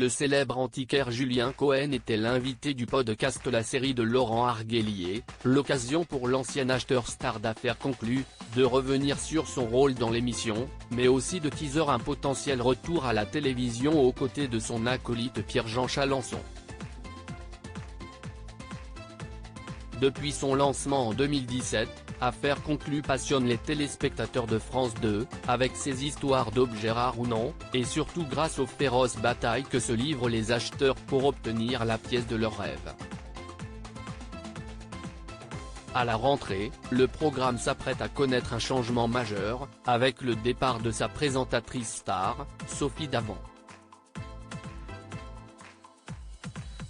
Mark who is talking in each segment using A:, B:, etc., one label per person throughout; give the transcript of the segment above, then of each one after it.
A: le célèbre antiquaire Julien Cohen était l'invité du podcast La Série de Laurent Arguelier, l'occasion pour l'ancien acheteur star d'affaires conclu, de revenir sur son rôle dans l'émission, mais aussi de teaser un potentiel retour à la télévision aux côtés de son acolyte Pierre-Jean Chalençon. Depuis son lancement en 2017, Affaires conclues passionne les téléspectateurs de France 2, avec ses histoires d'objets rares ou non, et surtout grâce aux féroces batailles que se livrent les acheteurs pour obtenir la pièce de leur rêve. À la rentrée, le programme s'apprête à connaître un changement majeur, avec le départ de sa présentatrice star, Sophie Davant.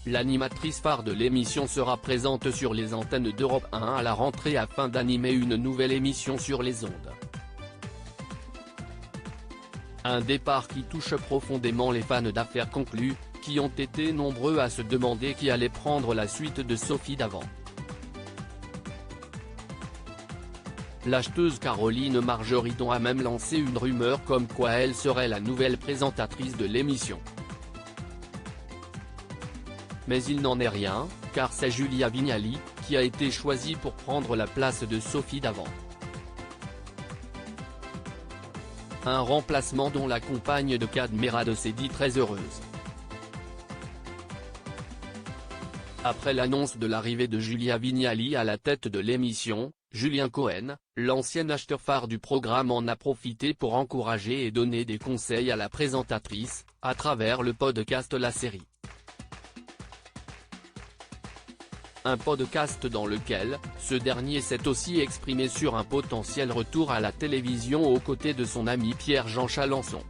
A: L'animatrice phare de l'émission sera présente sur les antennes d'Europe 1 à la rentrée afin d'animer une nouvelle émission sur les ondes. Un départ qui touche profondément les fans d'Affaires conclues, qui ont été nombreux à se demander qui allait prendre la suite de Sophie Davant. L'acheteuse Caroline Margeridon a même lancé une rumeur comme quoi elle serait la nouvelle présentatrice de l'émission. Mais il n'en est rien, car c'est Julia Vignali, qui a été choisie pour prendre la place de Sophie Davant. Un remplacement dont la compagne de Kad Merad s'est dit très heureuse. Après l'annonce de l'arrivée de Julia Vignali à la tête de l'émission, Julien Cohen, l'ancien acheteur phare du programme en a profité pour encourager et donner des conseils à la présentatrice, à travers le podcast La Série. Un podcast dans lequel, ce dernier s'est aussi exprimé sur un potentiel retour à la télévision aux côtés de son ami Pierre-Jean Chalençon.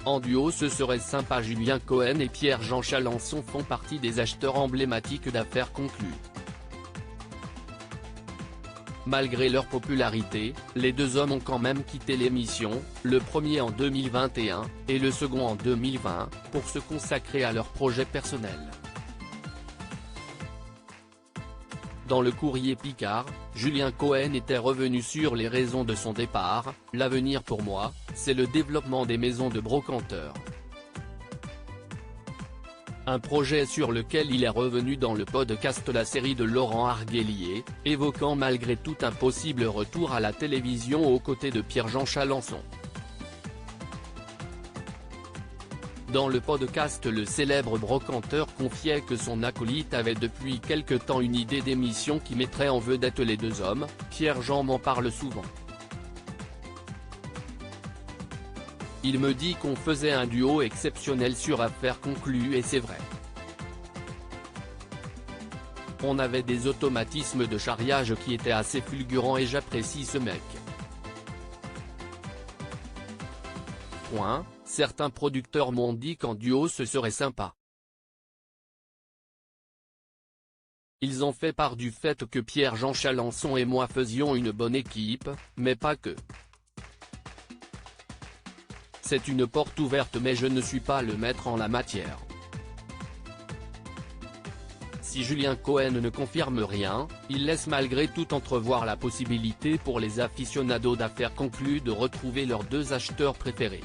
A: En duo ce serait sympa. Julien Cohen et Pierre-Jean Chalençon font partie des acheteurs emblématiques d'Affaires conclues. Malgré leur popularité, les deux hommes ont quand même quitté l'émission, le premier en 2021, et le second en 2020, pour se consacrer à leurs projets personnels. Dans le courrier Picard, Julien Cohen était revenu sur les raisons de son départ. « L'avenir pour moi, c'est le développement des maisons de brocanteurs. Un projet sur lequel il est revenu dans le podcast La Série de Laurent Arguelier, évoquant malgré tout un possible retour à la télévision aux côtés de Pierre-Jean Chalençon. Dans le podcast, le célèbre brocanteur confiait que son acolyte avait depuis quelque temps une idée d'émission qui mettrait en vedette les deux hommes. Pierre-Jean m'en parle souvent. Il me dit qu'on faisait un duo exceptionnel sur Affaires conclues et c'est vrai. On avait des automatismes de charriage qui étaient assez fulgurants et j'apprécie ce mec. Certains producteurs m'ont dit qu'en duo ce serait sympa. Ils ont fait part du fait que Pierre-Jean Chalençon et moi faisions une bonne équipe, mais pas que. C'est une porte ouverte mais je ne suis pas le maître en la matière. Si Julien Cohen ne confirme rien, il laisse malgré tout entrevoir la possibilité pour les aficionados d'Affaires conclues de retrouver leurs deux acheteurs préférés.